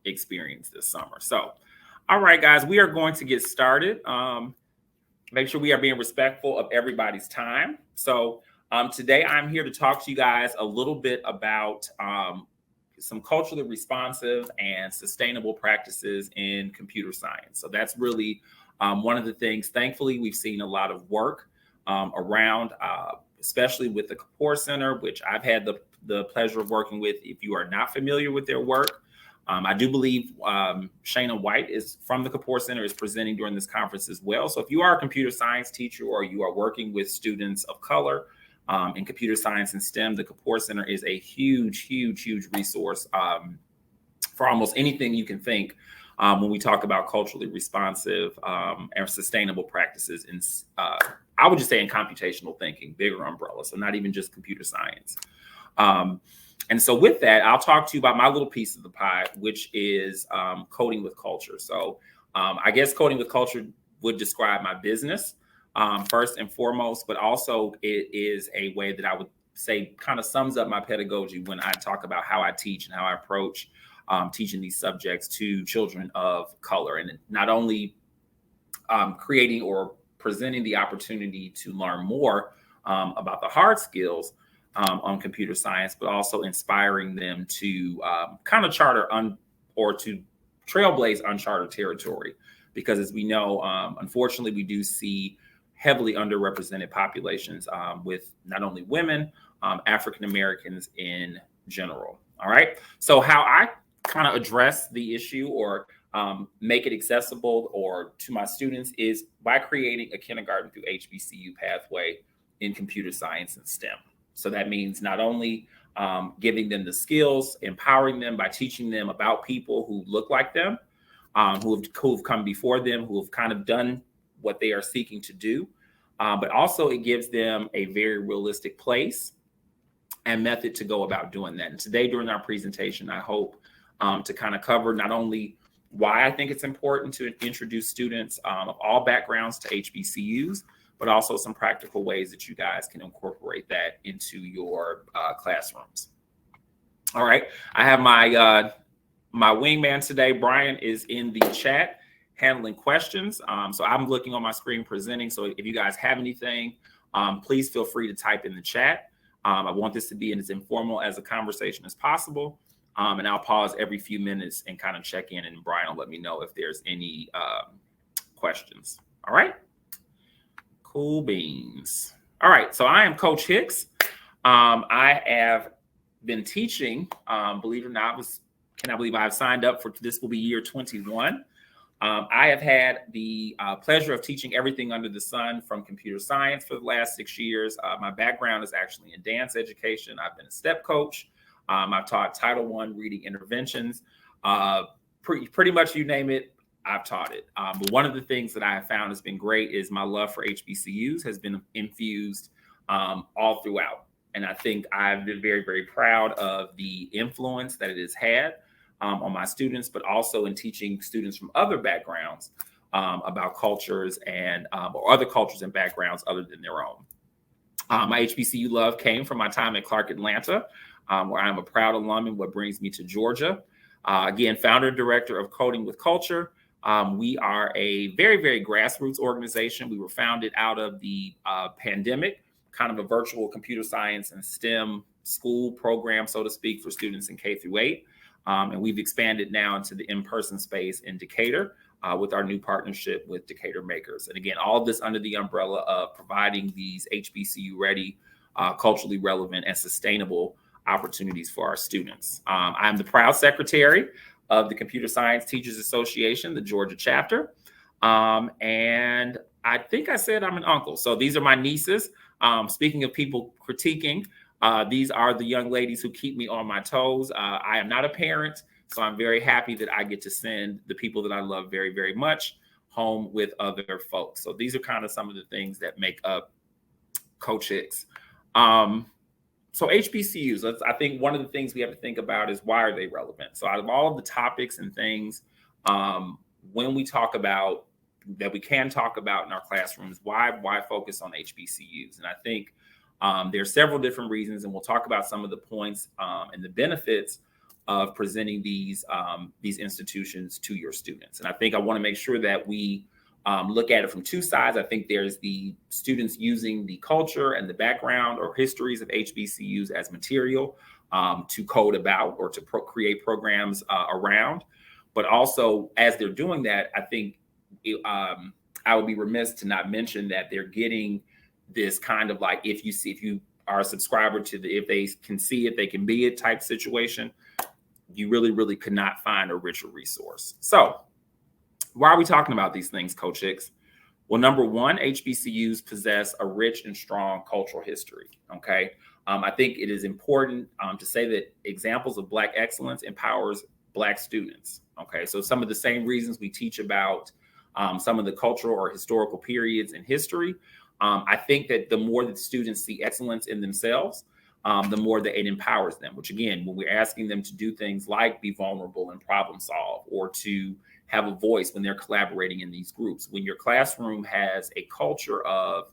experienced this summer. So, all right, guys, we are going to get started. Make sure we are being respectful of everybody's time. So today I'm here to talk to you guys a little bit about some culturally responsive and sustainable practices in computer science. So that's really one of the things. Thankfully, we've seen a lot of work around, especially with the Kapoor Center, which I've had the pleasure of working with. If you are not familiar with their work, I do believe Shana White is from the Kapoor Center, is presenting during this conference as well. So if you are a computer science teacher or you are working with students of color in computer science and STEM, the Kapoor Center is a huge, huge, huge resource for almost anything you can think when we talk about culturally responsive and sustainable practices in, I would just say in computational thinking, bigger umbrella. So not even just computer science. And so with that, I'll talk to you about my little piece of the pie, which is coding with culture. So I guess coding with culture would describe my business first and foremost, but also it is a way that I would say kind of sums up my pedagogy when I talk about how I teach and how I approach teaching these subjects to children of color. And not only creating or presenting the opportunity to learn more about the hard skills on computer science, but also inspiring them to kind of charter or to trailblaze uncharted territory. Because as we know, unfortunately, we do see heavily underrepresented populations with not only women, African Americans in general. All right. So how I kind of address the issue or make it accessible or to my students is by creating a kindergarten through HBCU pathway in computer science and STEM. So that means not only giving them the skills, empowering them by teaching them about people who look like them, who've come before them, who have kind of done what they are seeking to do, but also it gives them a very realistic place and method to go about doing that. And today during our presentation, I hope to kind of cover not only why I think it's important to introduce students of all backgrounds to HBCUs, but also some practical ways that you guys can incorporate that into your classrooms. All right, I have my my wingman today. Brian is in the chat handling questions. So I'm looking on my screen presenting. So if you guys have anything, please feel free to type in the chat. I want this to be as informal as a conversation as possible. And I'll pause every few minutes and kind of check in, and Brian will let me know if there's any questions. All right. Cool beans. All right, so I am Coach Hicks. I have been teaching, believe it or not, cannot believe I've signed up for, this will be year 21. I have had the pleasure of teaching everything under the sun from computer science for the last 6 years. My background is actually in dance education. I've been a step coach. I've taught Title I reading interventions. Pretty much you name it, I've taught it. But one of the things that I have found has been great is my love for HBCUs has been infused all throughout. And I think I've been very, very proud of the influence that it has had on my students, but also in teaching students from other backgrounds about cultures and or other cultures and backgrounds other than their own. My HBCU love came from my time at Clark Atlanta, where I'm a proud alum and what brings me to Georgia. Again, founder and director of Coding with Culture. We are a very, very grassroots organization. We were founded out of the pandemic, kind of a virtual computer science and STEM school program, so to speak, for students in K-8. And we've expanded now into the in-person space in Decatur with our new partnership with Decatur Makers. And again, all of this under the umbrella of providing these HBCU-ready, culturally relevant, and sustainable opportunities for our students. I'm the proud secretary of the Computer Science Teachers Association, the Georgia chapter. And I think I said I'm an uncle. So these are my nieces. Speaking of people critiquing, these are the young ladies who keep me on my toes. I am not a parent, so I'm very happy that I get to send the people that I love very, very much home with other folks. So these are kind of some of the things that make up Coach Hicks. So HBCUs, I think one of the things we have to think about is why are they relevant? So out of all of the topics and things, when we talk about that we can talk about in our classrooms, why focus on HBCUs? And I think there are several different reasons, and we'll talk about some of the points and the benefits of presenting these institutions to your students. And I think I want to make sure that we look at it from two sides. I think there's the students using the culture and the background or histories of HBCUs as material to code about or to create programs around. But also, as they're doing that, I think I would be remiss to not mention that they're getting this kind of like, if you are a subscriber to the if they can see it, they can be it type situation. You really, really could not find a richer resource. So why are we talking about these things, Coach Hicks? Well, number one, HBCUs possess a rich and strong cultural history. Okay. I think it is important to say that examples of Black excellence empowers Black students. Okay. So some of the same reasons we teach about some of the cultural or historical periods in history, I think that the more that students see excellence in themselves, the more that it empowers them, which again, when we're asking them to do things like be vulnerable and problem solve, or to have a voice when they're collaborating in these groups, when your classroom has a culture of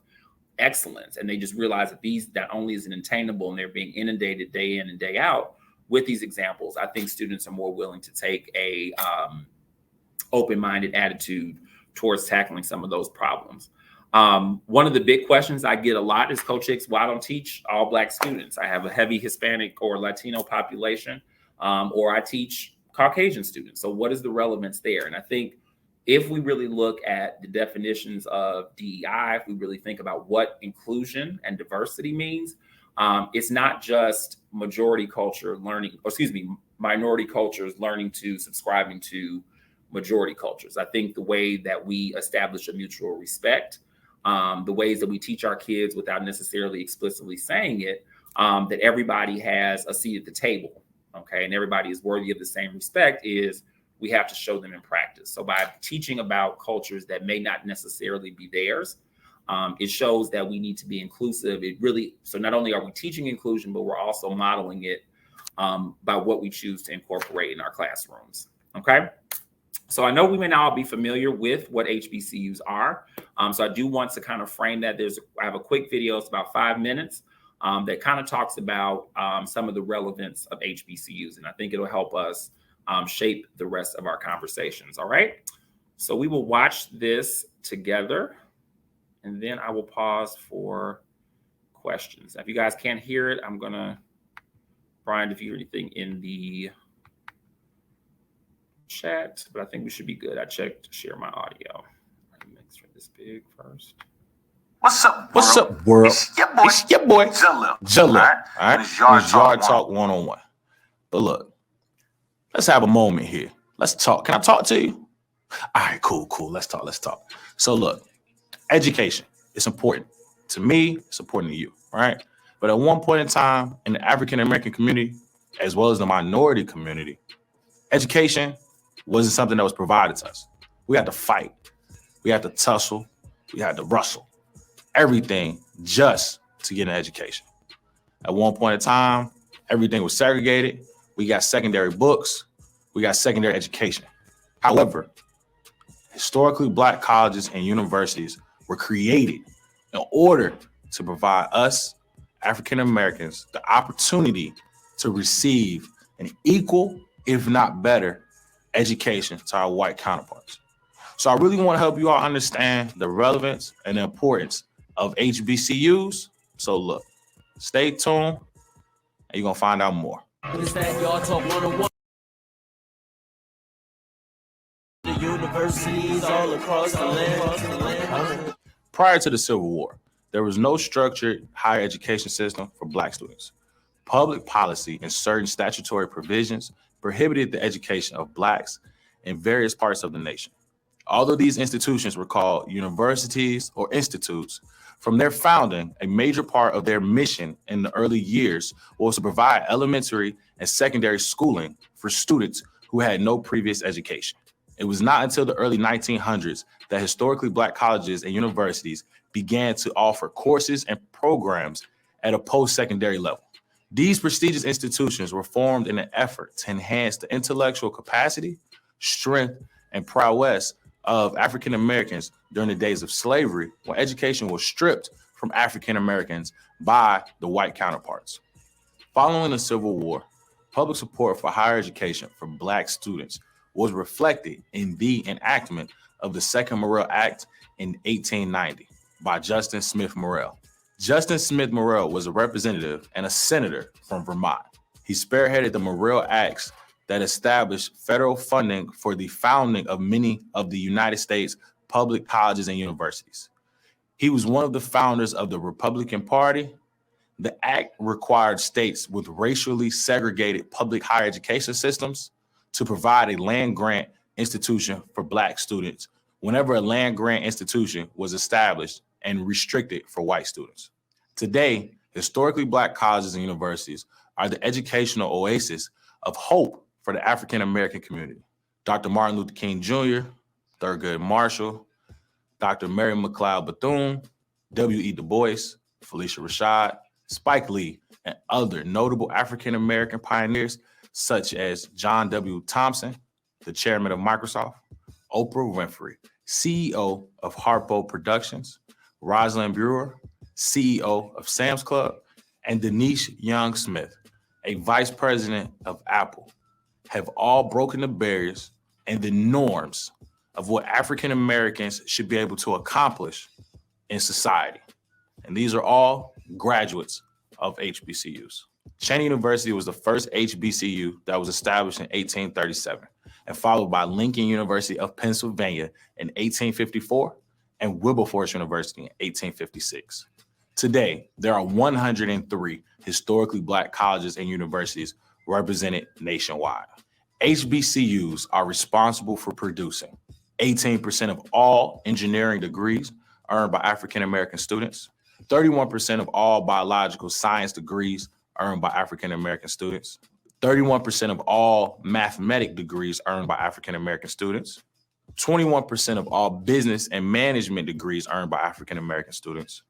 excellence and they just realize that these not only is it attainable and they're being inundated day in and day out with these examples, I think students are more willing to take a open-minded attitude towards tackling some of those problems. One of the big questions I get a lot is, Coach Hicks, why I don't teach all Black students? I have a heavy Hispanic or Latino population, or I teach Caucasian students. So what is the relevance there? And I think if we really look at the definitions of DEI, if we really think about what inclusion and diversity means, it's not just minority cultures learning to subscribing to majority cultures. I think the way that we establish a mutual respect, the ways that we teach our kids without necessarily explicitly saying it, that everybody has a seat at the table, okay, and everybody is worthy of the same respect, is we have to show them in practice. So by teaching about cultures that may not necessarily be theirs, it shows that we need to be inclusive. So not only are we teaching inclusion, but we're also modeling it by what we choose to incorporate in our classrooms, okay? So I know we may not all be familiar with what HBCUs are. So I do want to kind of frame that. I have a quick video, it's about 5 minutes, that kind of talks about some of the relevance of HBCUs. And I think it'll help us shape the rest of our conversations. All right. So we will watch this together and then I will pause for questions. If you guys can't hear it, I'm going to, Brian, if you hear anything in the chat, but I think we should be good. I checked to share my audio. Let me make sure this big first. What's up, world? It's your boy, Jalil. All right? It's Yard Talk 101. But look, let's have a moment here. Let's talk. Can I talk to you? All right, cool. Let's talk. So look, education, it's important to me. It's important to you, all right? But at one point in time in the African-American community, as well as the minority community, education wasn't something that was provided to us. We had to fight. We had to tussle. We had to rustle. Everything just to get an education. At one point in time, everything was segregated. We got secondary books. We got secondary education. However, historically Black colleges and universities were created in order to provide us, African Americans, the opportunity to receive an equal, if not better, education to our white counterparts. So I really want to help you all understand the relevance and the importance of HBCUs. So look, stay tuned and you're going to find out more. It's that Yard Talk 101. The universities all across the land. Prior to the Civil War, there was no structured higher education system for Black students. Public policy and certain statutory provisions prohibited the education of Blacks in various parts of the nation. Although these institutions were called universities or institutes, from their founding, a major part of their mission in the early years was to provide elementary and secondary schooling for students who had no previous education. It was not until the early 1900s that historically Black colleges and universities began to offer courses and programs at a post-secondary level. These prestigious institutions were formed in an effort to enhance the intellectual capacity, strength, and prowess of African Americans during the days of slavery, when education was stripped from African Americans by the white counterparts. Following the Civil War, public support for higher education for Black students was reflected in the enactment of the Second Morrill Act in 1890 by Justin Smith Morrill. Justin Smith Morrill was a representative and a senator from Vermont. He spearheaded the Morrill Acts that established federal funding for the founding of many of the United States public colleges and universities. He was one of the founders of the Republican Party. The act required states with racially segregated public higher education systems to provide a land-grant institution for Black students whenever a land-grant institution was established and restricted for white students. Today, historically Black colleges and universities are the educational oasis of hope for the African-American community. Dr. Martin Luther King Jr., Thurgood Marshall, Dr. Mary McLeod Bethune, W.E. Du Bois, Felicia Rashad, Spike Lee, and other notable African-American pioneers such as John W. Thompson, the chairman of Microsoft, Oprah Winfrey, CEO of Harpo Productions, Rosalind Brewer, CEO of Sam's Club, and Denise Young Smith, a vice president of Apple, have all broken the barriers and the norms of what African Americans should be able to accomplish in society. And these are all graduates of HBCUs. Cheyney University was the first HBCU that was established in 1837 and followed by Lincoln University of Pennsylvania in 1854 and Wilberforce University in 1856. Today, there are 103 historically Black colleges and universities represented nationwide. HBCUs are responsible for producing 18% of all engineering degrees earned by African-American students, 31% of all biological science degrees earned by African-American students, 31% of all mathematic degrees earned by African-American students, 21% of all business and management degrees earned by African-American students,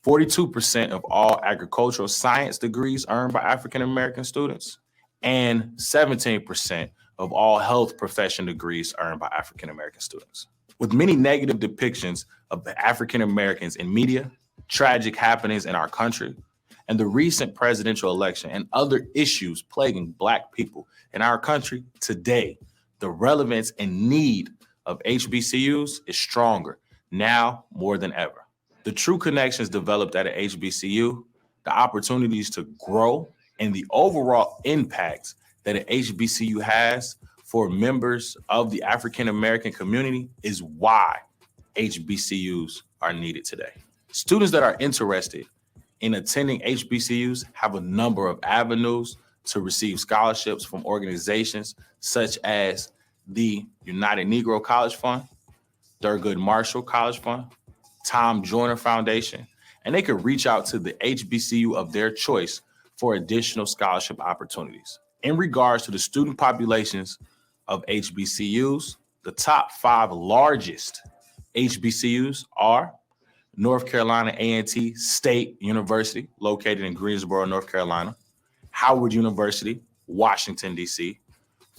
42% of all agricultural science degrees earned by African-American students, and 17% of all health profession degrees earned by African-American students. With many negative depictions of the African-Americans in media, tragic happenings in our country, and the recent presidential election and other issues plaguing Black people in our country today, the relevance and need of HBCUs is stronger now more than ever. The true connections developed at an HBCU, the opportunities to grow, and the overall impact that an HBCU has for members of the African-American community is why HBCUs are needed today. Students that are interested in attending HBCUs have a number of avenues to receive scholarships from organizations such as the United Negro College Fund, Thurgood Marshall College Fund, Tom Joyner Foundation, and they could reach out to the HBCU of their choice for additional scholarship opportunities. In regards to the student populations of HBCUs, the top 5 largest HBCUs are North Carolina A&T State University, located in Greensboro, North Carolina, Howard University, Washington, D.C.,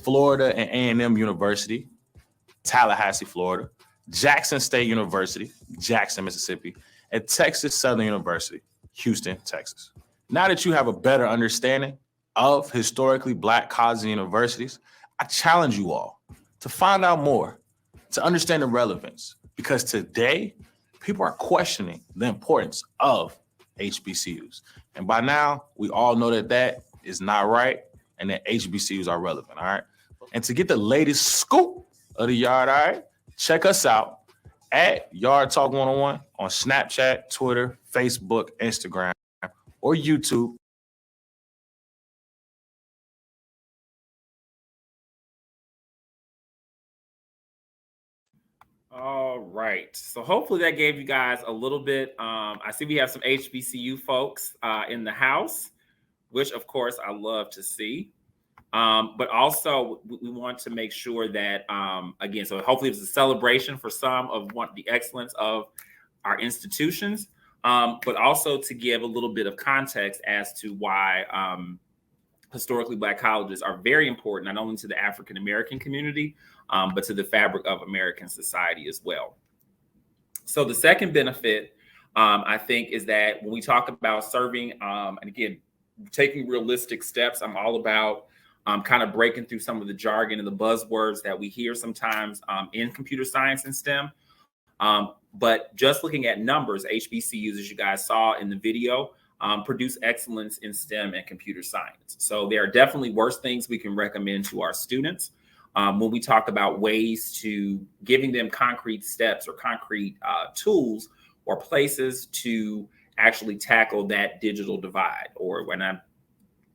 Florida and A&M University, Tallahassee, Florida, Jackson State University, Jackson, Mississippi, and Texas Southern University, Houston, Texas. Now that you have a better understanding of historically Black colleges and universities, I challenge you all to find out more, to understand the relevance, because today, people are questioning the importance of HBCUs. And by now, we all know that that is not right and that HBCUs are relevant, all right? And to get the latest scoop of the Yard, all right, check us out at Yard Talk 101 on Snapchat, Twitter, Facebook, Instagram, or YouTube. All right. So hopefully that gave you guys a little bit. I see we have some HBCU folks in the house, which of course I love to see. But also we want to make sure that, again, so hopefully it's a celebration for some of the excellence of our institutions, but also to give a little bit of context as to why historically Black colleges are very important, not only to the African-American community, but to the fabric of American society as well. So the second benefit, I think, is that when we talk about serving, and again, taking realistic steps, I'm all about kind of breaking through some of the jargon and the buzzwords that we hear sometimes in computer science and STEM. But just looking at numbers, HBCUs, as you guys saw in the video, produce excellence in STEM and computer science. So there are definitely worse things we can recommend to our students when we talk about ways to giving them concrete steps or concrete tools or places to actually tackle that digital divide. Or when I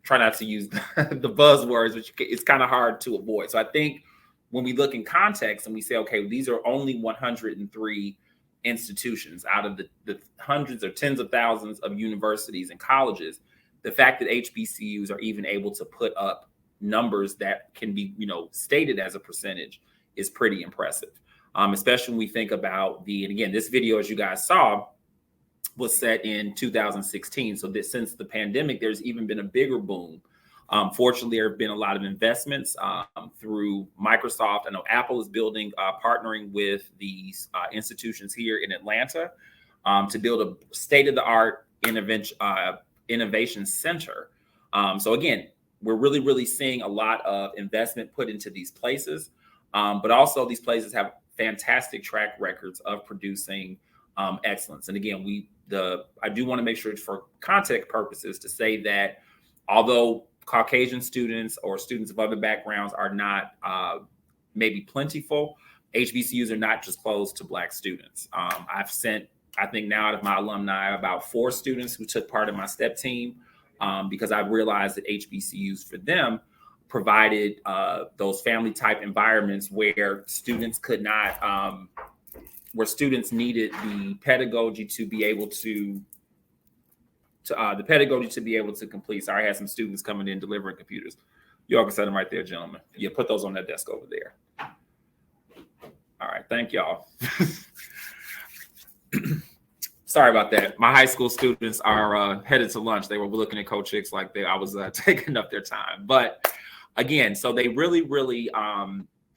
try not to use the buzzwords, which it's kind of hard to avoid. So I think when we look in context and we say, okay, these are only 103 institutions out of the hundreds or tens of thousands of universities and colleges, the fact that HBCUs are even able to put up numbers that can be, stated as a percentage is pretty impressive. Especially when we think about and again, this video, as you guys saw, was set in 2016. So that since the pandemic, there's even been a bigger boom. Fortunately, there have been a lot of investments through Microsoft. I know Apple is partnering with these institutions here in Atlanta to build a state-of-the-art innovation center. So again, we're really, really seeing a lot of investment put into these places, but also these places have fantastic track records of producing excellence. And again, I do want to make sure for context purposes to say that although Caucasian students or students of other backgrounds are not maybe plentiful, HBCUs are not just closed to Black students. I've sent, I think now out of my alumni, about 4 students who took part in my STEP team because I realized that HBCUs for them provided those family type environments where students could not, where students needed the pedagogy to be able to complete. Sorry, I had some students coming in delivering computers. Y'all can set them right there, gentlemen. Yeah, put those on that desk over there. All right, thank y'all. Sorry about that. My high school students are headed to lunch. They were looking at Coach Hicks like I was taking up their time. But again, so they really, really,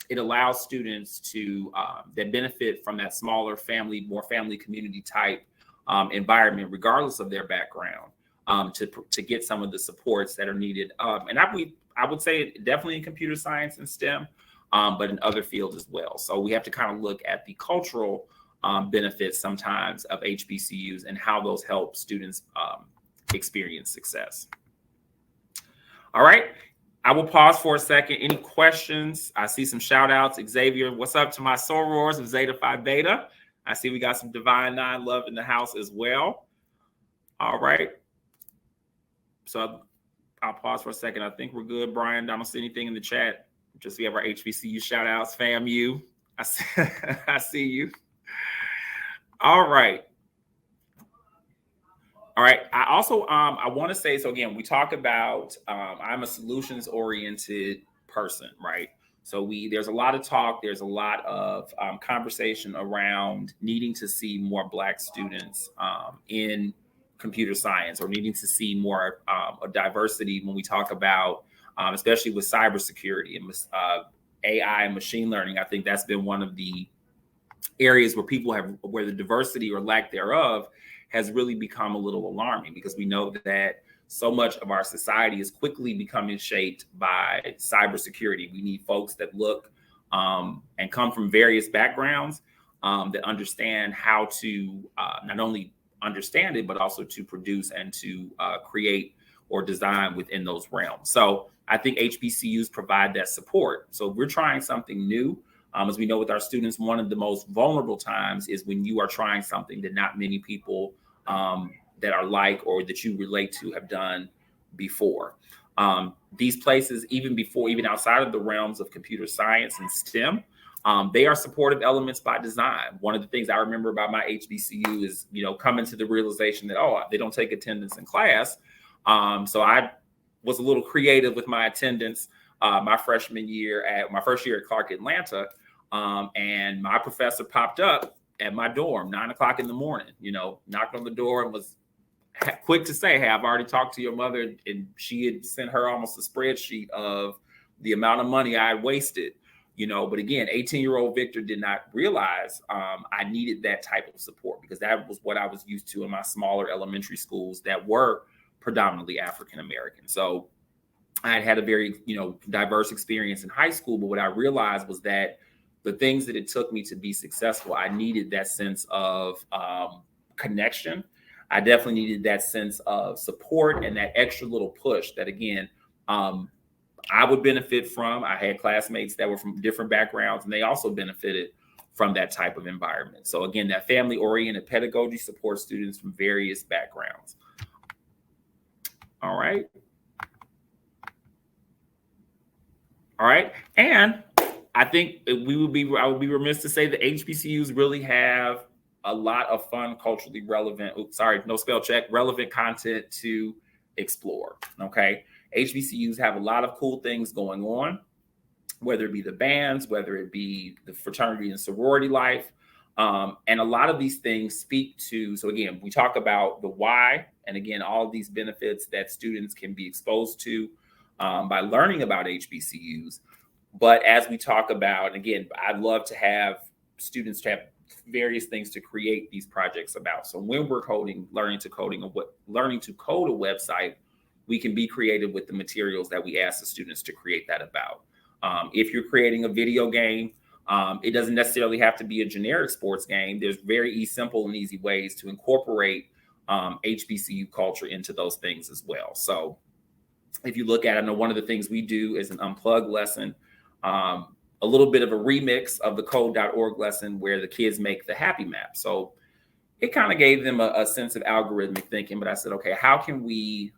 it allows students to that benefit from that smaller family, more family community type environment, regardless of their background, to get some of the supports that are needed. And I would say definitely in computer science and STEM, but in other fields as well. So we have to kind of look at the cultural benefits sometimes of HBCUs and how those help students experience success. All right. I will pause for a second. Any questions? I see some shout outs. Xavier, what's up to my sorors of Zeta Phi Beta? I see we got some Divine Nine love in the house as well. All right. So I'll pause for a second. I think we're good, Brian. I don't see anything in the chat. Just we have our HBCU shout outs. FAMU. I see you. All right. All right. I also I want to say, so again, we talk about I'm a solutions oriented person, right? So there's a lot of talk, there's a lot of conversation around needing to see more Black students in computer science, or needing to see more diversity when we talk about, especially with cybersecurity and AI and machine learning. I think that's been one of the areas where the diversity or lack thereof has really become a little alarming, because we know that so much of our society is quickly becoming shaped by cybersecurity. We need folks that look and come from various backgrounds that understand how to not only understand it, but also to produce and to create or design within those realms. So I think HBCUs provide that support. So if we're trying something new, as we know with our students, one of the most vulnerable times is when you are trying something that not many people that are like or that you relate to have done before. These places, even outside of the realms of computer science and STEM, they are supportive elements by design. One of the things I remember about my HBCU is, coming to the realization that, they don't take attendance in class. So I was a little creative with my attendance my first year at Clark Atlanta. And my professor popped up at my dorm, 9 o'clock in the morning, knocked on the door and was quick to say, hey, I've already talked to your mother. And she had sent her almost a spreadsheet of the amount of money I had wasted, but again, 18-year-old Victor did not realize I needed that type of support, because that was what I was used to in my smaller elementary schools that were predominantly African-American. So I had a very, diverse experience in high school, but what I realized was that the things that it took me to be successful, I needed that sense of connection. I definitely needed that sense of support and that extra little push that, again, I would benefit from. I had classmates that were from different backgrounds, and they also benefited from that type of environment. So again, that family-oriented pedagogy supports students from various backgrounds. All right. All right. And I think I would be remiss to say that HBCUs really have a lot of fun, culturally relevant, relevant content to explore. Okay. HBCUs have a lot of cool things going on, whether it be the bands, whether it be the fraternity and sorority life. And a lot of these things speak to, so again, we talk about the why, and again, all of these benefits that students can be exposed to by learning about HBCUs. But as we talk about, and again, I'd love to have students to have various things to create these projects about. So when we're learning to code a website, we can be creative with the materials that we ask the students to create that about. If you're creating a video game, it doesn't necessarily have to be a generic sports game. There's very simple and easy ways to incorporate HBCU culture into those things as well. So if you look at it, I know one of the things we do is an unplugged lesson, a little bit of a remix of the code.org lesson where the kids make the happy map. So it kind of gave them a sense of algorithmic thinking, but I said, okay, how can we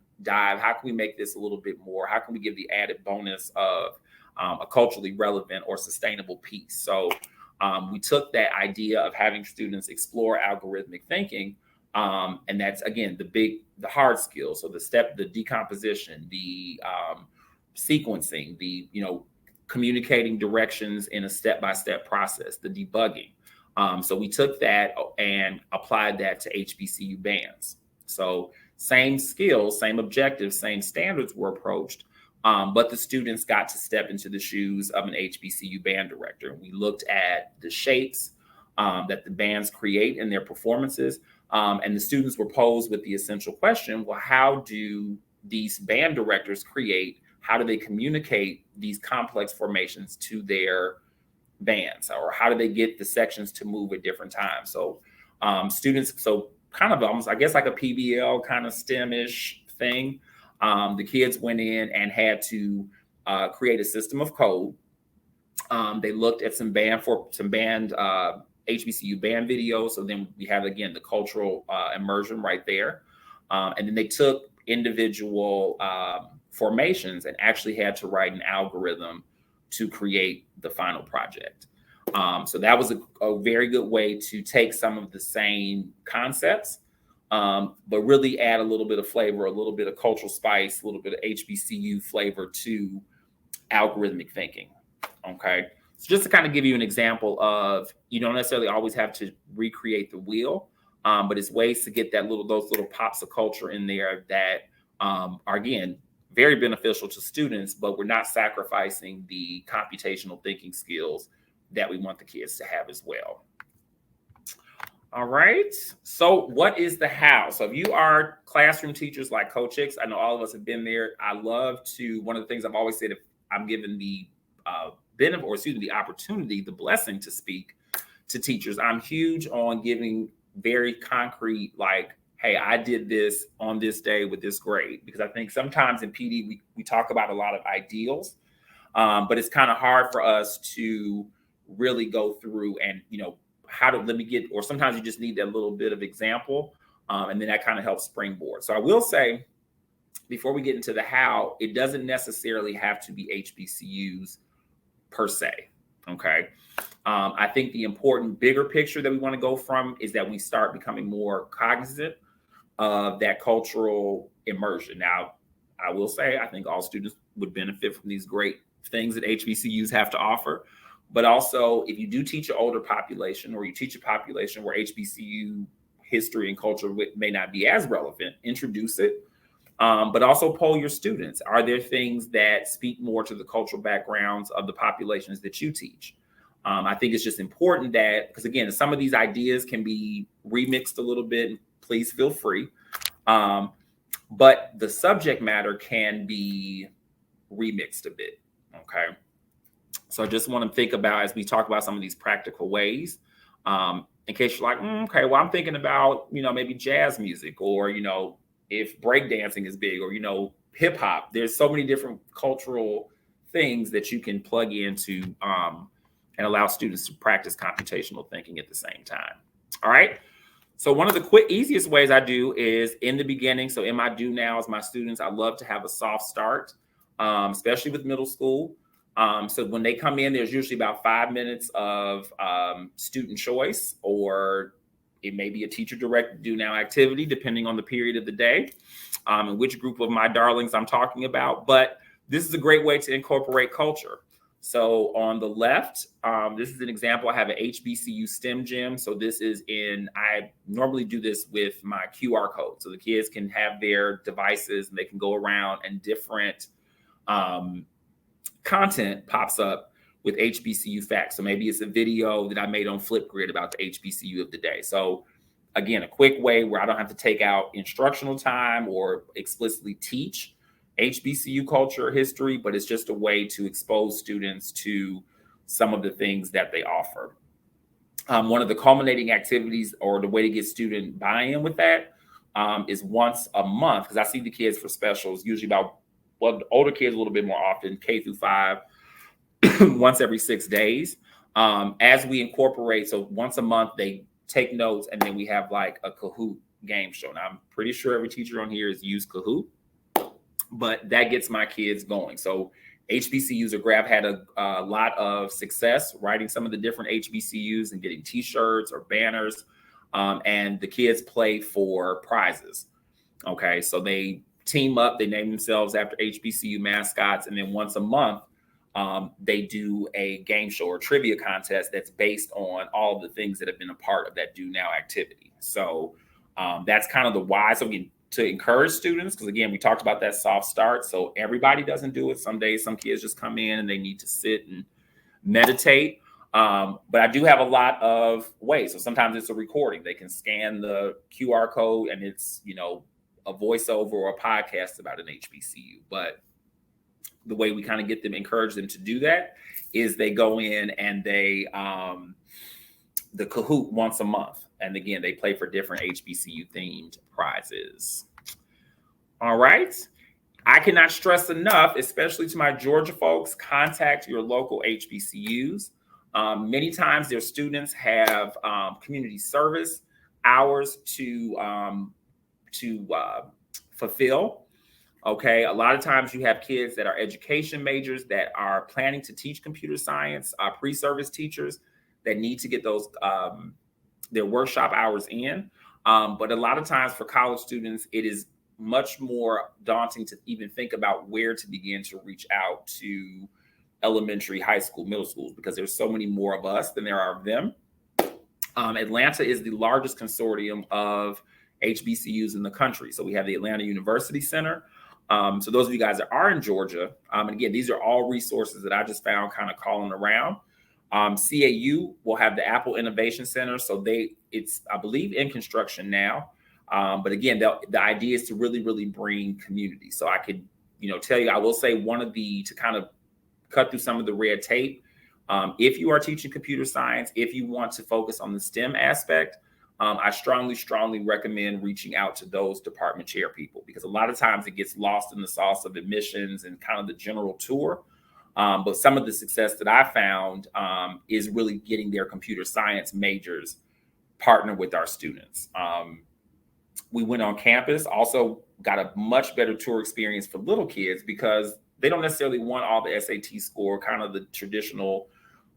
make this a little bit more? How can we give the added bonus of a culturally relevant or sustainable piece? So we took that idea of having students explore algorithmic thinking, and that's, again, the hard skills. So the decomposition, the sequencing, the, communicating directions in a step-by-step process, the debugging. So we took that and applied that to HBCU bands. So same skills, same objectives, same standards were approached, but the students got to step into the shoes of an HBCU band director. We looked at the shapes that the bands create in their performances, and the students were posed with the essential question, well, how do these band directors how do they communicate these complex formations to their bands, or how do they get the sections to move at different times? So kind of almost, I guess, like a PBL kind of STEM-ish thing. The kids went in and had to create a system of code. They looked at some band HBCU band videos. So then we have, again, the cultural immersion right there. And then they took individual formations and actually had to write an algorithm to create the final project. So that was a very good way to take some of the same concepts, but really add a little bit of flavor, a little bit of cultural spice, a little bit of HBCU flavor to algorithmic thinking. Okay. So just to kind of give you an example of, you don't necessarily always have to recreate the wheel, but it's ways to get those little pops of culture in there that are, again, very beneficial to students, but we're not sacrificing the computational thinking skills that we want the kids to have as well. All right. So what is the how? So if you are classroom teachers like Coach Hicks, I know all of us have been there. One of the things I've always said, if I'm given the the opportunity, the blessing to speak to teachers, I'm huge on giving very concrete, like, hey, I did this on this day with this grade, because I think sometimes in PD, we talk about a lot of ideals, but it's kind of hard for us to really go through and, or sometimes you just need that little bit of example. And then that kind of helps springboard. So I will say, before we get into the how, it doesn't necessarily have to be HBCUs per se. Okay. I think the important bigger picture that we want to go from is that we start becoming more cognizant of that cultural immersion. Now, I will say, I think all students would benefit from these great things that HBCUs have to offer. But also, if you do teach an older population, or you teach a population where HBCU history and culture may not be as relevant, introduce it. But also poll your students. Are there things that speak more to the cultural backgrounds of the populations that you teach? I think it's just important that, because again, some of these ideas can be remixed a little bit. Please feel free. But the subject matter can be remixed a bit. Okay. So I just want to think about, as we talk about some of these practical ways, in case you're like, okay, well, I'm thinking about, maybe jazz music, or, if breakdancing is big, or, hip hop. There's so many different cultural things that you can plug into and allow students to practice computational thinking at the same time. All right. So one of the easiest ways I do is in the beginning. So in my do nows, my students, I love to have a soft start, especially with middle school. So when they come in, there's usually about 5 minutes of student choice, or it may be a teacher directed do now activity, depending on the period of the day and which group of my darlings I'm talking about. But this is a great way to incorporate culture. So on the left, this is an example. I have an HBCU STEM gym. So this is I normally do this with my QR code. So the kids can have their devices and they can go around, and different content pops up with HBCU facts. So maybe it's a video that I made on Flipgrid about the HBCU of the day. So again, a quick way where I don't have to take out instructional time or explicitly teach HBCU culture or history, but it's just a way to expose students to some of the things that they offer. One of the culminating activities, or the way to get student buy-in with that, is once a month, because I see the kids for specials, usually the older kids a little bit more often, K through 5, once every 6 days. As we incorporate, so once a month, they take notes, and then we have like a Kahoot game show. Now, I'm pretty sure every teacher on here has used Kahoot, but that gets my kids going. So HBCUs have had a lot of success writing some of the different HBCUs and getting t-shirts or banners, and the kids play for prizes. Okay, so they team up, they name themselves after HBCU mascots, and then once a month, they do a game show or trivia contest that's based on all of the things that have been a part of that do now activity. So that's kind of the why. So to encourage students, because again, we talked about that soft start. So everybody doesn't do it. Some days, some kids just come in and they need to sit and meditate. But I do have a lot of ways. So sometimes it's a recording. They can scan the QR code and it's, a voiceover or a podcast about an HBCU. But the way we kind of encourage them to do that is they go in and they, the Kahoot once a month. And again, they play for different HBCU themed prizes. All right. I cannot stress enough, especially to my Georgia folks, contact your local HBCUs. Many times their students have community service hours to fulfill. Okay, a lot of times you have kids that are education majors that are planning to teach computer science, pre-service teachers that need to get those their workshop hours in. But a lot of times for college students, it is much more daunting to even think about where to begin to reach out to elementary, high school, middle schools, because there's so many more of us than there are of them. Atlanta is the largest consortium of HBCUs in the country. So we have the Atlanta University Center. So those of you guys that are in Georgia, and again, these are all resources that I just found kind of calling around. CAU will have the Apple Innovation Center. So it's, I believe, in construction now. But again, the idea is to really, really bring community. So I could, tell you, I will say to kind of cut through some of the red tape. If you are teaching computer science, if you want to focus on the STEM aspect, I strongly recommend reaching out to those department chair people, because a lot of times it gets lost in the sauce of admissions and kind of the general tour. But some of the success that I found is really getting their computer science majors partner with our students. We went on campus, also got a much better tour experience for little kids, because they don't necessarily want all the SAT score, kind of the traditional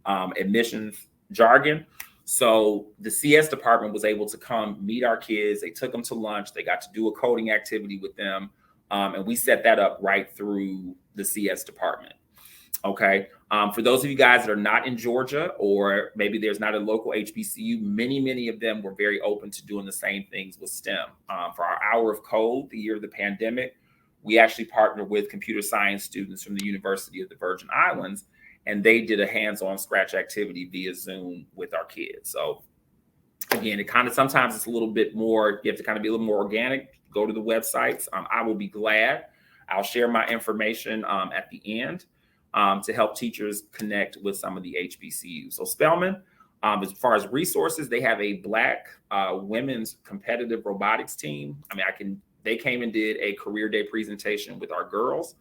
admissions jargon. So the CS department was able to come meet our kids. They took them to lunch. They got to do a coding activity with them. And we set that up right through the CS department. Okay. For those of you guys that are not in Georgia, or maybe there's not a local HBCU, many of them were very open to doing the same things with STEM. For our hour of code, the year of the pandemic, we actually partnered with computer science students from the University of the Virgin Islands, and they did a hands-on Scratch activity via Zoom with our kids. So again, sometimes it's a little bit more, you have to kind of be a little more organic, go to the websites. I will be glad I'll share my information at the end to help teachers connect with some of the HBCUs. So Spelman, as far as resources, they have a Black women's competitive robotics team. I mean, they came and did a career day presentation with our girls.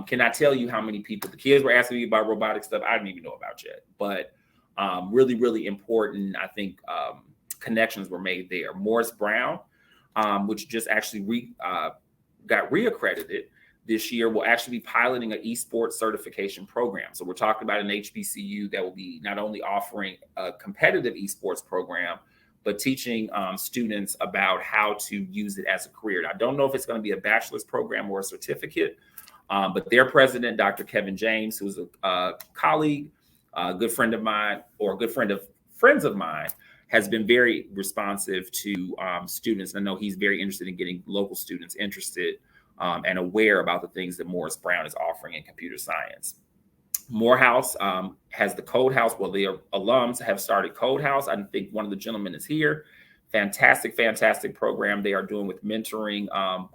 Can I tell you how many people, the kids were asking me about robotic stuff I didn't even know about yet, but really, really important, I think, connections were made there. Morris Brown, which just actually got reaccredited this year, will actually be piloting an esports certification program. So we're talking about an HBCU that will be not only offering a competitive esports program, but teaching students about how to use it as a career. I don't know if it's going to be a bachelor's program or a certificate, but their president, Dr. Kevin James, who's a colleague, a good friend of mine, or a good friend of friends of mine, has been very responsive to students. I know he's very interested in getting local students interested and aware about the things that Morris Brown is offering in computer science. Morehouse has the Code House. Well, their alums have started Code House. I think one of the gentlemen is here. Fantastic, fantastic program they are doing with mentoring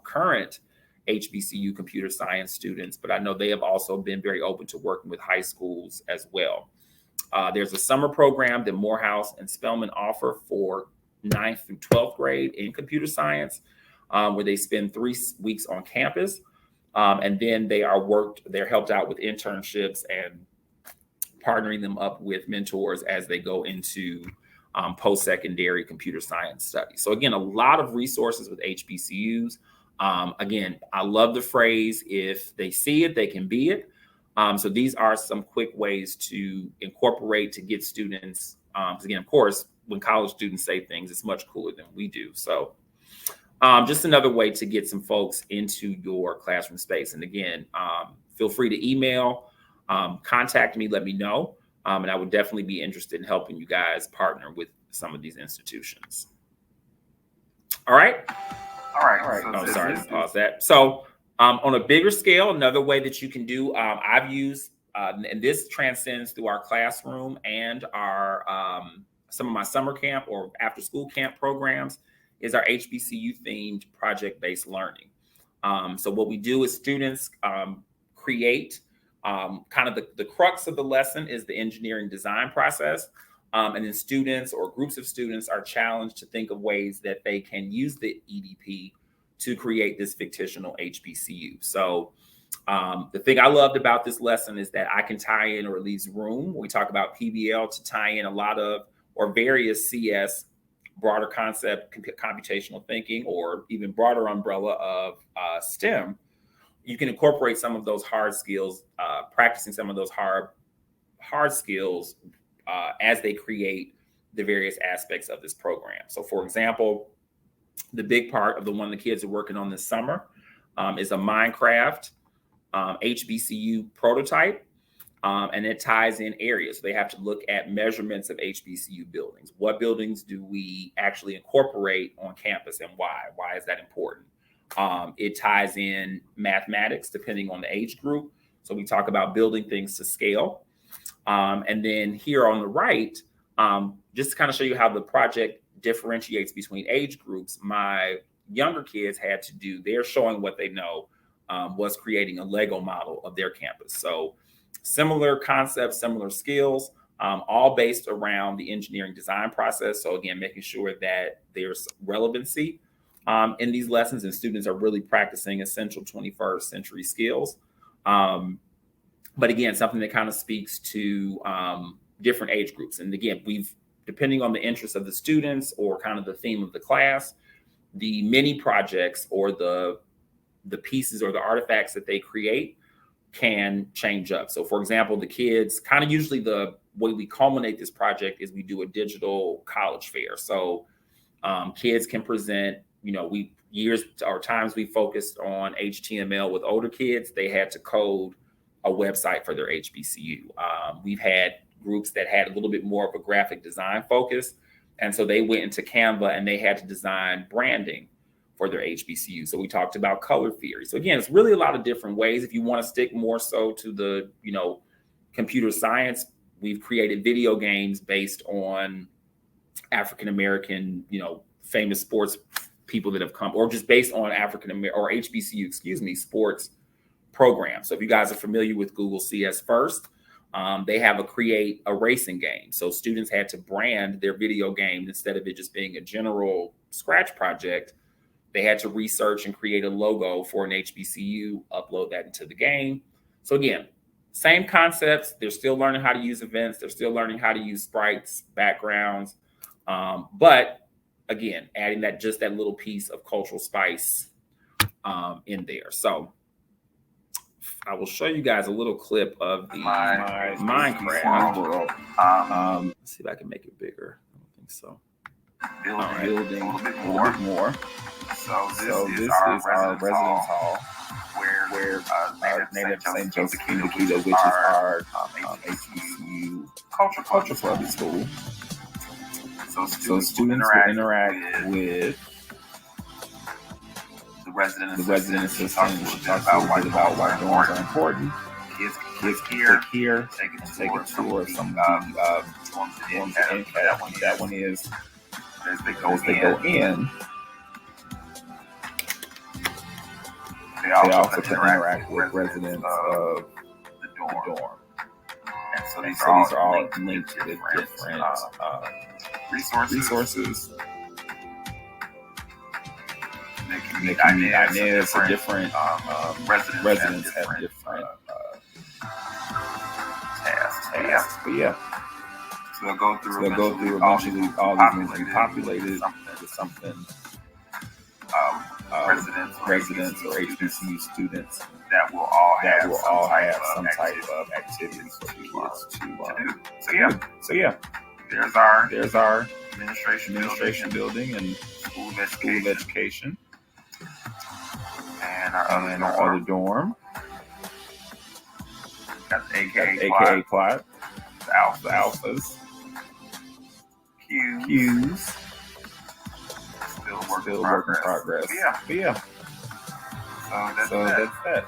current HBCU computer science students, but I know they have also been very open to working with high schools as well. There's a summer program that Morehouse and Spelman offer for 9th through 12th grade in computer science, where they spend 3 weeks on campus. And then they're helped out with internships and partnering them up with mentors as they go into post-secondary computer science studies. So again, a lot of resources with HBCUs. Again, I love the phrase, if they see it, they can be it. So these are some quick ways to incorporate, to get students, because again, of course, when college students say things, it's much cooler than we do. So just another way to get some folks into your classroom space. And again, feel free to email, contact me, let me know. And I would definitely be interested in helping you guys partner with some of these institutions. All right. Oh, sorry, pause that. So on a bigger scale, another way that you can do, I've used, and this transcends through our classroom and our some of my summer camp or after school camp programs, is our HBCU themed project-based learning. So what we do is students create kind of the crux of the lesson is the engineering design process. And then students or groups of students are challenged to think of ways that they can use the EDP to create this fictional HBCU. So the thing I loved about this lesson is that I can tie in, or at least room, we talk about PBL, to tie in a lot of, or various CS, broader concept, computational thinking, or even broader umbrella of STEM. You can incorporate some of those hard skills, practicing some of those hard skills as they create the various aspects of this program. So for example, the big part of the one the kids are working on this summer is a Minecraft HBCU prototype. And it ties in areas. They have to look at measurements of HBCU buildings. What buildings do we actually incorporate on campus, and why? Why is that important? It ties in mathematics depending on the age group. So we talk about building things to scale. And then here on the right, just to kind of show you how the project differentiates between age groups, my younger kids had to do, they're showing what they know, was creating a Lego model of their campus. So similar concepts, similar skills, all based around the engineering design process. So again, making sure that there's relevancy in these lessons and students are really practicing essential 21st century skills. But again, something that kind of speaks to different age groups. And again, depending on the interests of the students or kind of the theme of the class, the mini projects or the pieces or the artifacts that they create can change up. So for example, the kids kind of usually the way we culminate this project is we do a digital college fair. So kids can present, times we focused on HTML with older kids, they had to code a website for their HBCU. We've had groups that had a little bit more of a graphic design focus. And so they went into Canva and they had to design branding for their HBCU. So we talked about color theory. So again, it's really a lot of different ways. If you want to stick more so to the, computer science, we've created video games based on African-American, famous sports people that have come, or just based on African-American or HBCU, sports program. So if you guys are familiar with Google CS First, they have create a racing game. So students had to brand their video game instead of it just being a general Scratch project. They had to research and create a logo for an HBCU, upload that into the game. So again, same concepts. They're still learning how to use events. They're still learning how to use sprites, backgrounds. But again, adding that little piece of cultural spice in there. So I will show you guys a little clip of the Minecraft world. Let's see if I can make it bigger. I don't think so. Building a little bit more. So this is our residence hall, where native St. Joseph Kdg-HBCU, which is our HBCU culture club at school. So students will interact with the resident assistant. She talks a little bit about why dorms are important. Kids click here and take a tour of some of the dorms and that one is as they go in. They also can interact with residents of the dorm. And so these are all linked with different resources. They can meet ideas for different residents have different tasks. But yeah. So they'll go through eventually all these rooms and populated with something. Residents or HBCU students that will all have some type of activities for the kids to do. So yeah, there's our administration building and school of education, and our other dorm. Got the AKA plot, the alphas, Qs. Still work in progress. But yeah. So that's that.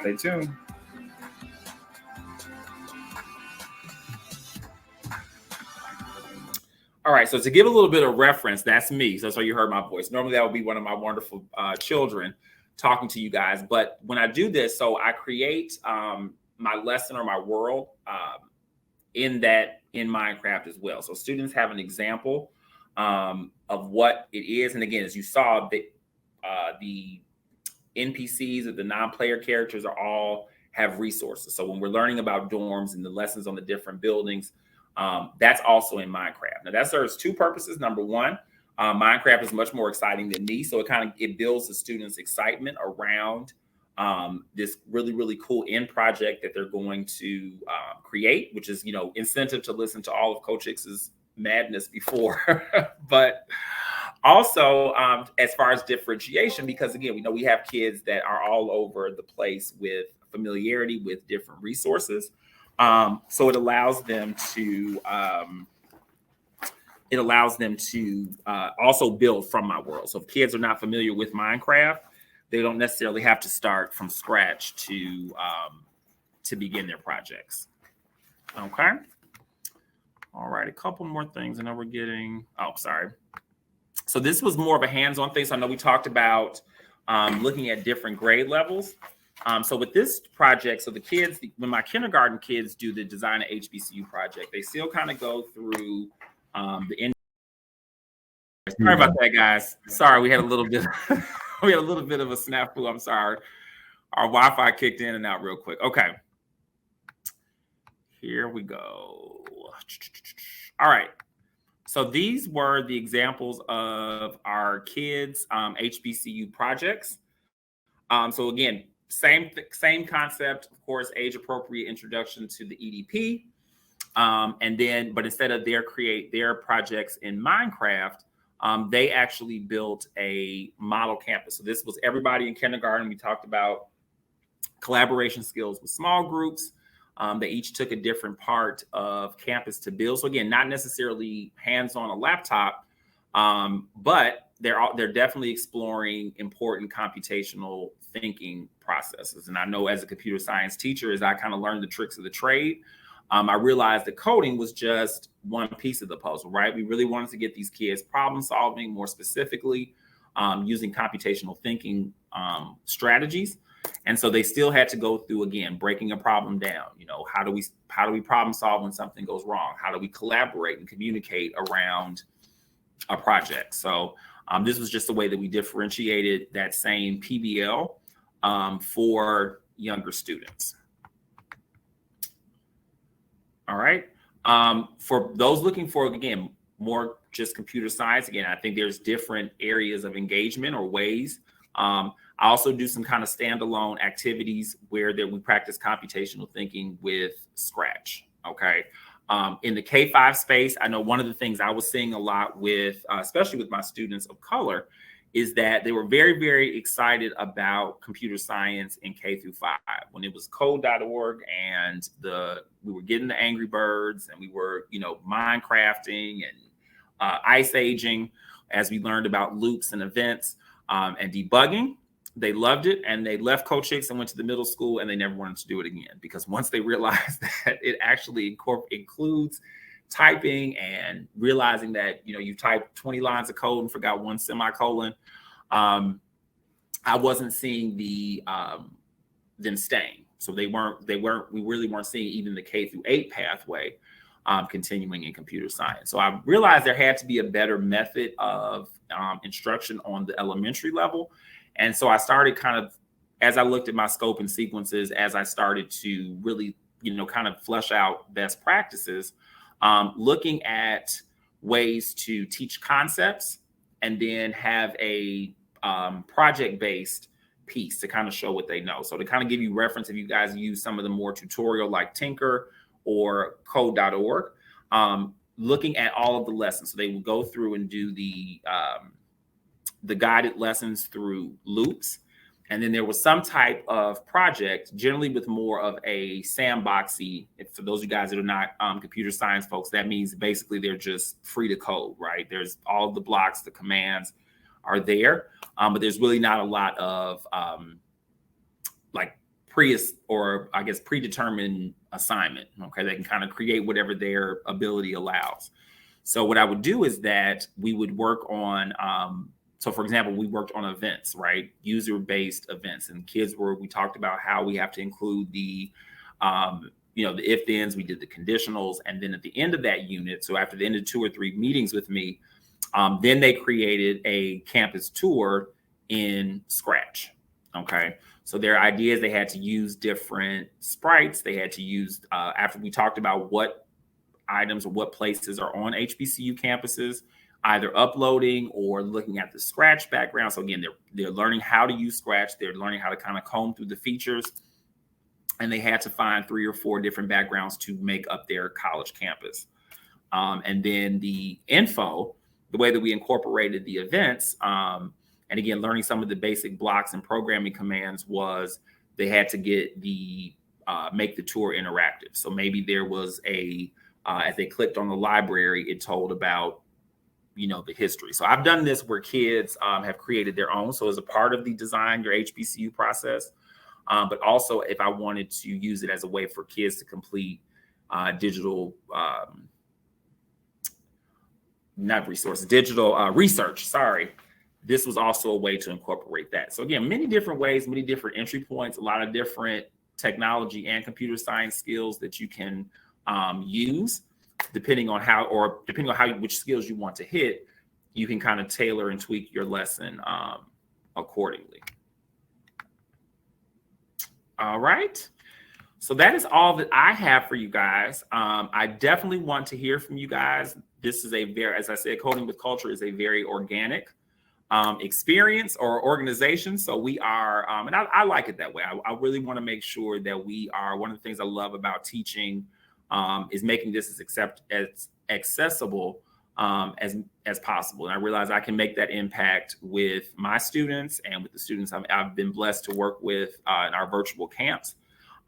Stay tuned. All right. So to give a little bit of reference, that's me. So that's why you heard my voice. Normally that would be one of my wonderful children talking to you guys. But when I do this, so I create my lesson or my world in Minecraft as well. So students have an example of what it is. And again, as you saw, the NPCs or the non-player characters all have resources. So when we're learning about dorms and the lessons on the different buildings, that's also in Minecraft. Now that serves two purposes. Number one, Minecraft is much more exciting than me. So it builds the students' excitement around this really, really cool end project that they're going to create, which is, incentive to listen to all of Coach Hicks's madness before. But also as far as differentiation, because again, we know we have kids that are all over the place with familiarity with different resources. So it allows them to also build from my world. So if kids are not familiar with Minecraft, they don't necessarily have to start from scratch to begin their projects. Okay. All right, a couple more things. I know we're getting, sorry. So this was more of a hands-on thing. So I know we talked about looking at different grade levels. So with this project, so the kids, when my kindergarten kids do the design an HBCU project, they still kind of go through the end. Sorry about that, guys. Sorry, we had a little bit of a snafu. I'm sorry. Our Wi-Fi kicked in and out real quick. Okay. Here we go. All right. So these were the examples of our kids' HBCU projects. So again, same concept, of course, age-appropriate introduction to the EDP. But instead of create their projects in Minecraft, they actually built a model campus. So this was everybody in kindergarten. We talked about collaboration skills with small groups. They each took a different part of campus to build. So again, not necessarily hands on a laptop, but they're definitely exploring important computational thinking processes. And I know as a computer science teacher, as I kind of learned the tricks of the trade, I realized that coding was just one piece of the puzzle, right? We really wanted to get these kids problem solving more specifically using computational thinking strategies. And so they still had to go through, again, breaking a problem down. You know, how do we problem solve when something goes wrong? How do we collaborate and communicate around a project? So this was just a way that we differentiated that same PBL for younger students. All right. For those looking for, again, more just computer science, again, I think there's different areas of engagement or ways. I also do some kind of standalone activities where we practice computational thinking with Scratch. Okay. In the K-5 space, I know one of the things I was seeing a lot with, especially with my students of color, is that they were very, very excited about computer science in K through 5. When it was code.org and we were getting the Angry Birds and we were, you know, Minecrafting and ice aging as we learned about loops and events and debugging. They loved it, and they left Coach Hicks and went to the middle school, and they never wanted to do it again, because once they realized that it actually includes typing and realizing that, you know, you typed 20 lines of code and forgot one semicolon, I wasn't seeing them staying. So we really weren't seeing even the K through 8 pathway continuing in computer science. So I realized there had to be a better method of instruction on the elementary level. And so I started kind of, as I looked at my scope and sequences, as I started to really, you know, kind of flesh out best practices, looking at ways to teach concepts and then have a project-based piece to kind of show what they know. So to kind of give you reference, if you guys use some of the more tutorial like Tinker or code.org, looking at all of the lessons. So they will go through and do the guided lessons through loops. And then there was some type of project, generally with more of a sandboxy. For those of you guys that are not computer science folks, that means basically they're just free to code, right? There's all the blocks, the commands are there, but there's really not a lot of like predetermined assignment. Okay, they can kind of create whatever their ability allows. So what I would do is that we would work on so for example, we worked on events, right? User-based events, and we talked about how we have to include the, you know, the if-thens, we did the conditionals. And then at the end of that unit, so after the end of 2 or 3 meetings with me, then they created a campus tour in Scratch. Okay. So their ideas, they had to use different sprites. They had to use, after we talked about what items or what places are on HBCU campuses, either uploading or looking at the Scratch background. So again, they're learning how to use Scratch. They're learning how to kind of comb through the features. And they had to find 3 or 4 different backgrounds to make up their college campus. And then the info, the way that we incorporated the events, and again, learning some of the basic blocks and programming commands, was they had to get make the tour interactive. So maybe there was as they clicked on the library, it told about, you know, the history. So I've done this where kids have created their own. So as a part of the design your HBCU process, but also if I wanted to use it as a way for kids to complete digital research. Sorry. This was also a way to incorporate that. So again, many different ways, many different entry points, a lot of different technology and computer science skills that you can use. Depending on which skills you want to hit, you can kind of tailor and tweak your lesson accordingly. All right. So that is all that I have for you guys. I definitely want to hear from you guys. This is as I said, Coding with Culture is a very organic experience or organization. So we are, and I like it that way. I really want to make sure that we are, one of the things I love about teaching is making this as accessible as possible. And I realize I can make that impact with my students and with the students I've been blessed to work with in our virtual camps.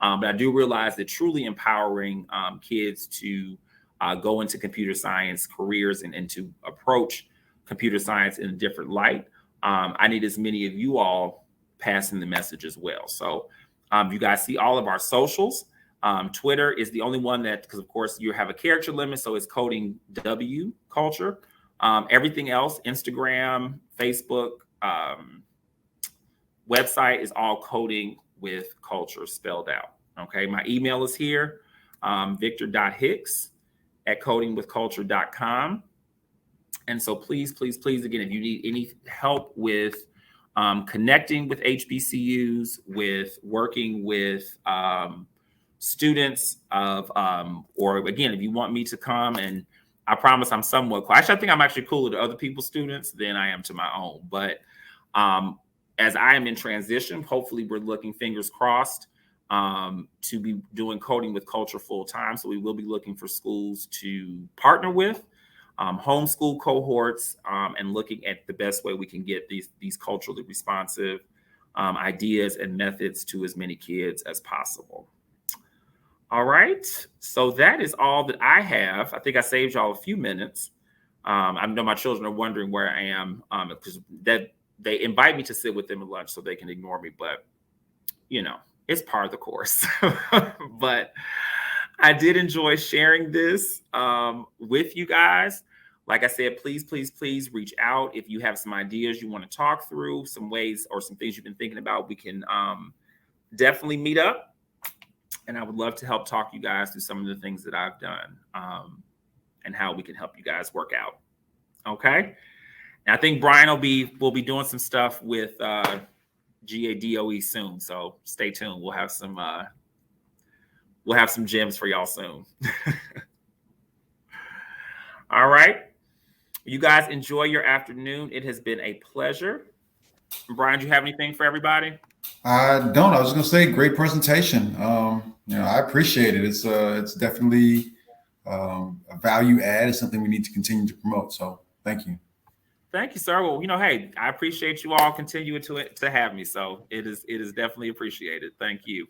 But I do realize that truly empowering kids to go into computer science careers and to approach computer science in a different light, I need as many of you all passing the message as well. So you guys see all of our socials. Twitter is the only one that, because of course you have a character limit, so it's Coding W Culture. Everything else, Instagram, Facebook, website, is all Coding with culture spelled out. Okay, my email is here, victor.hicks@codingwithculture.com. And so please, please, please, again, if you need any help with connecting with HBCUs, with working with students of, or again, if you want me to come, and I promise I'm somewhat cool. Actually, I think I'm actually cooler to other people's students than I am to my own. But as I am in transition, hopefully we're looking, fingers crossed, to be doing Coding with Culture full time. So we will be looking for schools to partner with, homeschool cohorts, and looking at the best way we can get these culturally responsive ideas and methods to as many kids as possible. All right, so that is all that I have. I think I saved y'all a few minutes. I know my children are wondering where I am, because that they invite me to sit with them at lunch so they can ignore me, but you know, it's part of the course. But I did enjoy sharing this with you guys. Like I said, please, please, please reach out if you have some ideas you want to talk through, some ways or some things you've been thinking about. We can definitely meet up, and I would love to help talk you guys through some of the things that I've done, and how we can help you guys work out. Okay. And I think Brian will be doing some stuff with GADOE soon, so stay tuned. We'll have some gems for y'all soon. All right. You guys enjoy your afternoon. It has been a pleasure. Brian, do you have anything for everybody? I don't. I was just gonna say, great presentation. I appreciate it. It's definitely a value add. It's something we need to continue to promote. So thank you. Thank you, sir. Well, hey, I appreciate you all continuing to have me. So it is definitely appreciated. Thank you.